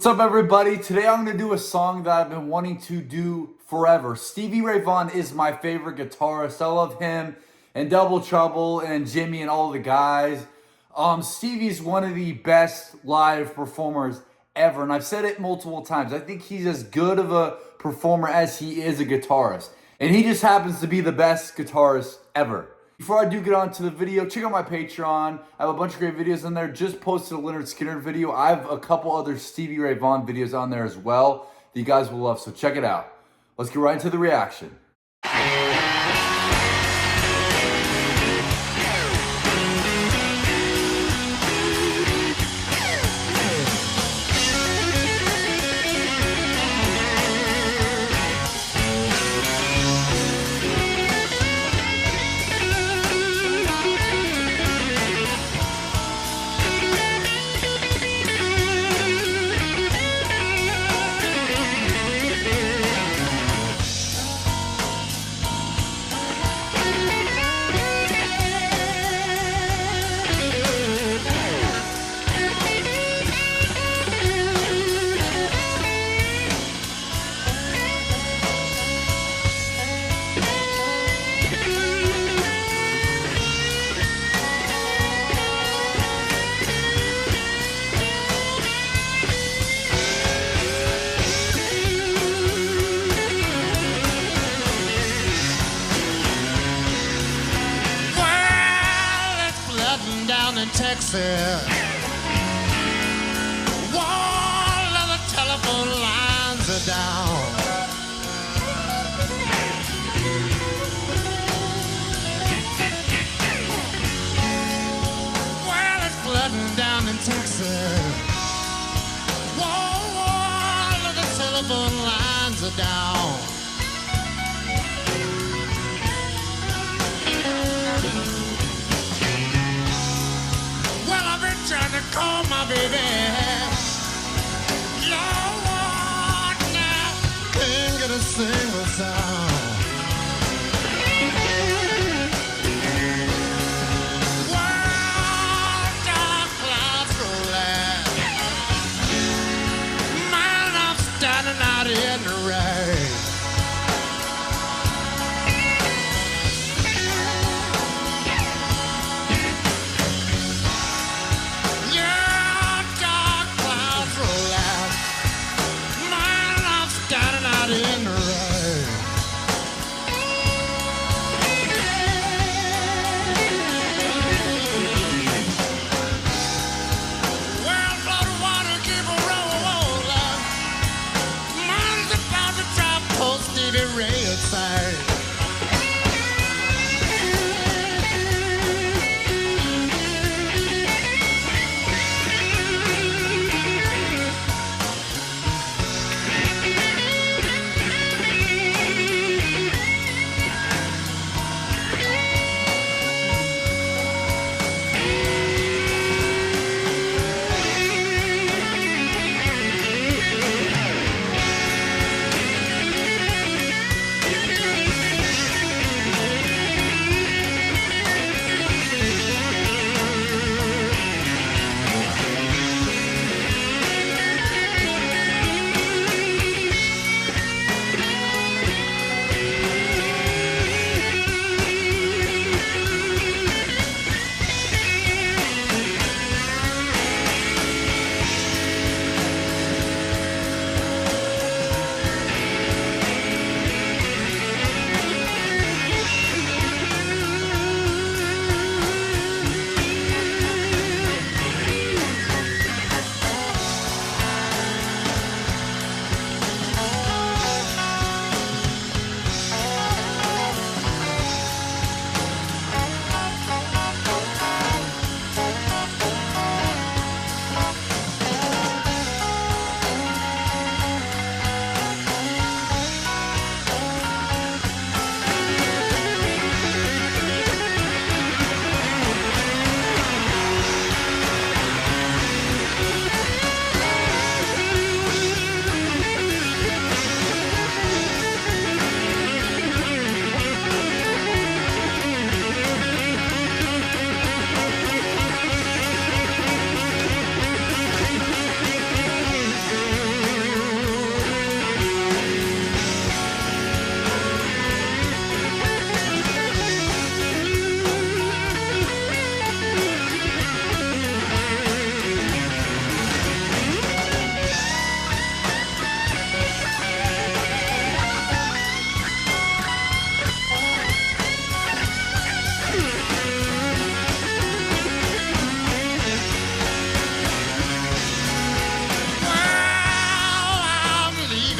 What's up, everybody? Today I'm going to do a song that I've been wanting to do forever. Stevie Ray Vaughan is my favorite guitarist. I love him and Double Trouble and Jimmy and all the guys. Stevie's one of the best live performers ever, and I've said it multiple times. I think he's as good of a performer as he is a guitarist, and he just happens to be the best guitarist ever. Before I do get on to the video, check out my Patreon. I have a bunch of great videos in there. Just posted a Leonard Skinner video. I have a couple other Stevie Ray Vaughan videos on there as well that you guys will love, so check it out. Let's get right into the reaction. In Texas, all of the telephone lines are down. Well, it's flooding down in Texas. All of the telephone lines are down. Trying to call my baby. Lord, now can't get a single sound. Well, dark clouds rolling. Man, I'm standing out in the rain.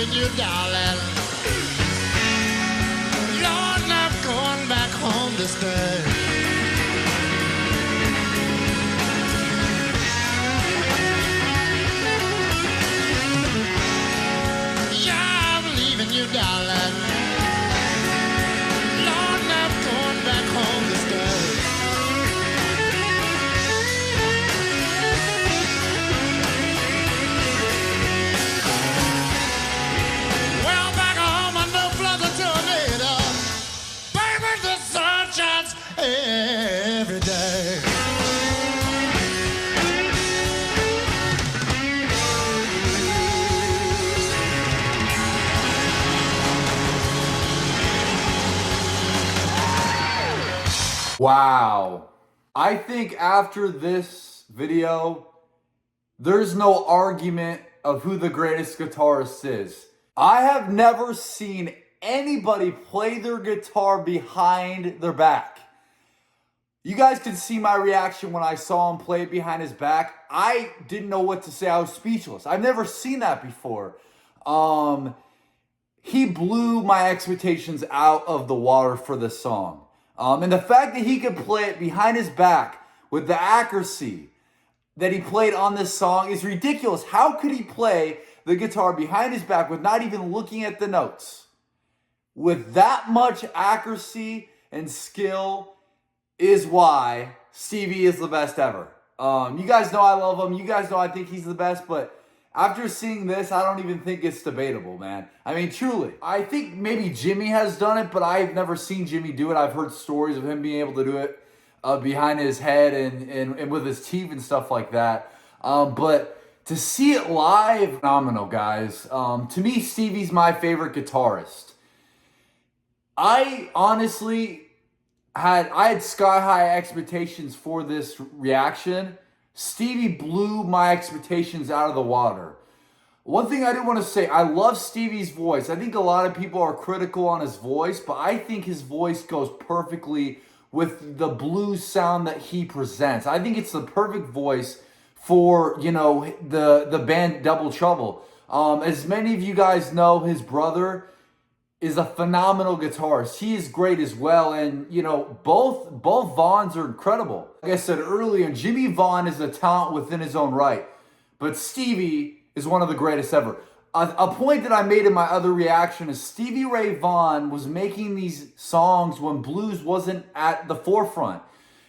leaving you, darling. You're not going back home to stay. Yeah, I'm leaving you, darling. You're not going back home to stay. Well, back home I know floods and tornadoes. Baby, the sun shines every day. Wow. I think after this video, there's no argument of who the greatest guitarist is. I have never seen anybody play their guitar behind their back. You guys can see my reaction when I saw him play it behind his back. I didn't know what to say. I was speechless. I've never seen that before. He blew my expectations out of the water for this song. And the fact that he could play it behind his back with the accuracy that he played on this song is ridiculous. How could he play the guitar behind his back with not even looking at the notes? With that much accuracy and skill is why Stevie is the best ever. You guys know I love him. You guys know I think he's the best, but after seeing this, I don't even think it's debatable, man. I mean, truly. I think maybe Jimmy has done it, but I've never seen Jimmy do it. I've heard stories of him being able to do it behind his head and with his teeth and stuff like that. But to see it live, phenomenal, guys. To me, Stevie's my favorite guitarist. I honestly had sky high expectations for this reaction. Stevie blew my expectations out of the water. One thing I did want to say, I love Stevie's voice. I think a lot of people are critical on his voice, but I think his voice goes perfectly with the blues sound that he presents. I think it's the perfect voice for, the band Double Trouble. As many of you guys know, his brother is a phenomenal guitarist. He is great as well. And, both Vaughns are incredible. Like I said earlier, Jimmy Vaughan is a talent within his own right. But Stevie is one of the greatest ever. A point that I made in my other reaction is Stevie Ray Vaughan was making these songs when blues wasn't at the forefront.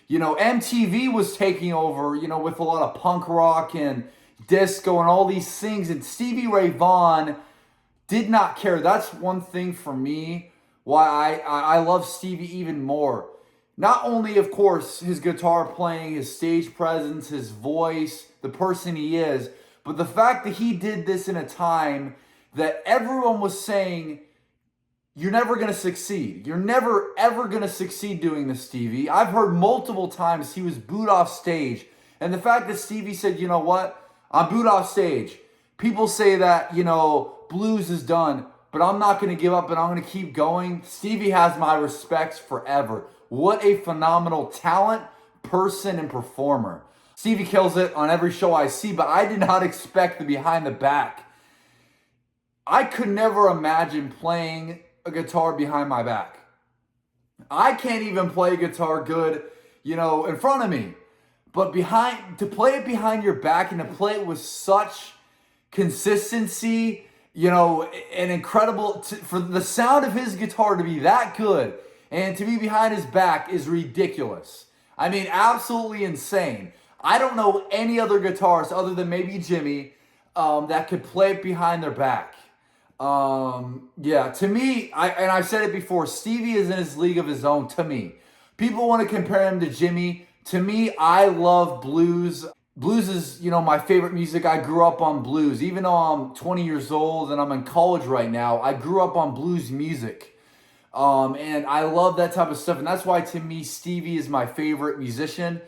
MTV was taking over, with a lot of punk rock and disco and all these things. And Stevie Ray Vaughan did not care. That's one thing for me why I love Stevie even more. Not only, of course, his guitar playing, his stage presence, his voice, the person he is, but the fact that he did this in a time that everyone was saying, you're never going to succeed. You're never, ever going to succeed doing this, Stevie. I've heard multiple times he was booed off stage. And the fact that Stevie said, you know what? I'm booed off stage. People say that, blues is done, but I'm not going to give up and I'm going to keep going. Stevie has my respects forever. What a phenomenal talent, person, and performer. Stevie kills it on every show I see, but I did not expect the behind the back. I could never imagine playing a guitar behind my back. I can't even play guitar good, in front of me. But to play it behind your back and to play it with such consistency, an incredible, for the sound of his guitar to be that good and to be behind his back is ridiculous. I mean, absolutely insane. I don't know any other guitarist other than maybe Jimmy that could play it behind their back. To me, I've said it before, Stevie is in his league of his own to me. People want to compare him to Jimmy. To me, I love blues. Blues is, my favorite music. I grew up on blues. Even though I'm 20 years old and I'm in college right now, I grew up on blues music. And I love that type of stuff. And that's why, to me, Stevie is my favorite musician.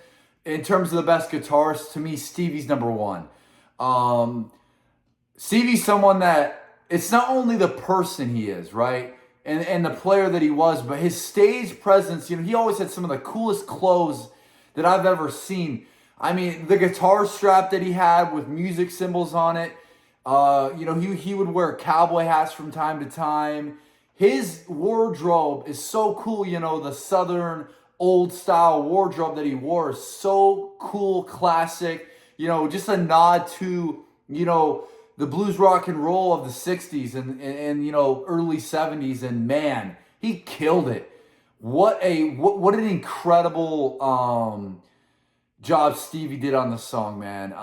In terms of the best guitarist, to me, Stevie's number one. Stevie's someone that, it's not only the person he is, right? And the player that he was, but his stage presence, he always had some of the coolest clothes that I've ever seen. I mean, the guitar strap that he had with music symbols on it, He would wear cowboy hats from time to time. His wardrobe is so cool. The Southern old style wardrobe that he wore is so cool, classic. Just a nod to the blues rock and roll of the '60s and early '70s. And man, he killed it. What an incredible job Stevie did on the song, man.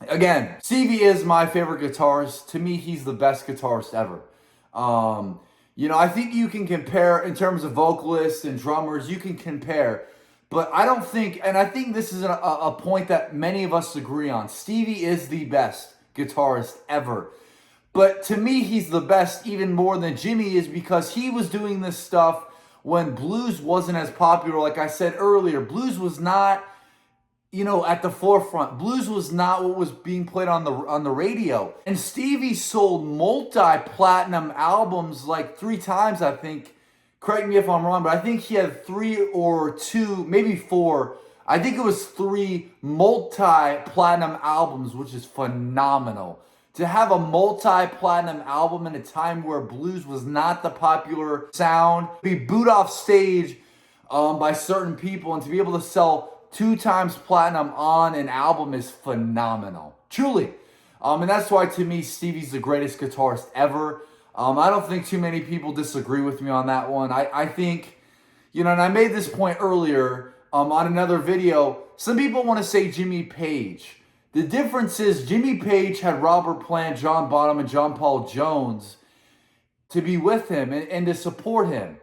Again, Stevie is my favorite guitarist. To me, he's the best guitarist ever. I think you can compare in terms of vocalists and drummers, you can compare. But I don't think, and I think this is a point that many of us agree on. Stevie is the best guitarist ever. But to me, he's the best even more than Jimmy is, because he was doing this stuff when blues wasn't as popular. Like I said earlier, blues was not, at the forefront. Blues was not what was being played on the radio. And Stevie sold multi-platinum albums like 3 times, I think. Correct me if I'm wrong, but I think he had 3 or 2, maybe 4. I think it was 3 multi-platinum albums, which is phenomenal. To have a multi-platinum album in a time where blues was not the popular sound, be booed off stage by certain people, and to be able to sell 2 times platinum on an album is phenomenal. Truly. And that's why, to me, Stevie's the greatest guitarist ever. I don't think too many people disagree with me on that one. I think, and I made this point earlier on another video, some people want to say Jimmy Page. The difference is Jimmy Page had Robert Plant, John Bonham, and John Paul Jones to be with him and to support him.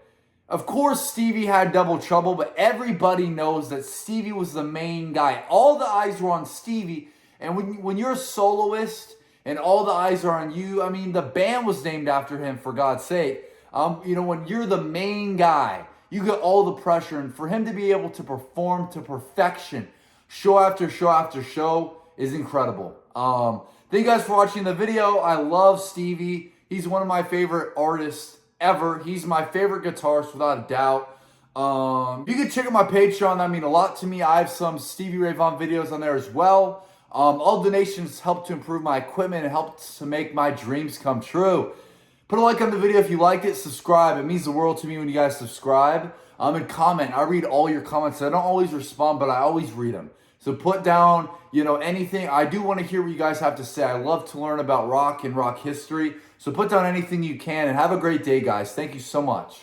Of course, Stevie had Double Trouble, but everybody knows that Stevie was the main guy. All the eyes were on Stevie. And when you're a soloist and all the eyes are on you, I mean, the band was named after him, for God's sake. When you're the main guy, you get all the pressure. And for him to be able to perform to perfection, show after show after show, is incredible. Thank you guys for watching the video. I love Stevie. He's one of my favorite artists ever. He's my favorite guitarist without a doubt. You can check out my Patreon. That means a lot to me. I have some Stevie Ray Vaughan videos on there as well. All donations help to improve my equipment and help to make my dreams come true. Put a like on the video if you liked it. Subscribe. It means the world to me when you guys subscribe. And comment. I read all your comments. I don't always respond, but I always read them. So put down, anything. I do want to hear what you guys have to say. I love to learn about rock and rock history. So put down anything you can, and have a great day, guys. Thank you so much.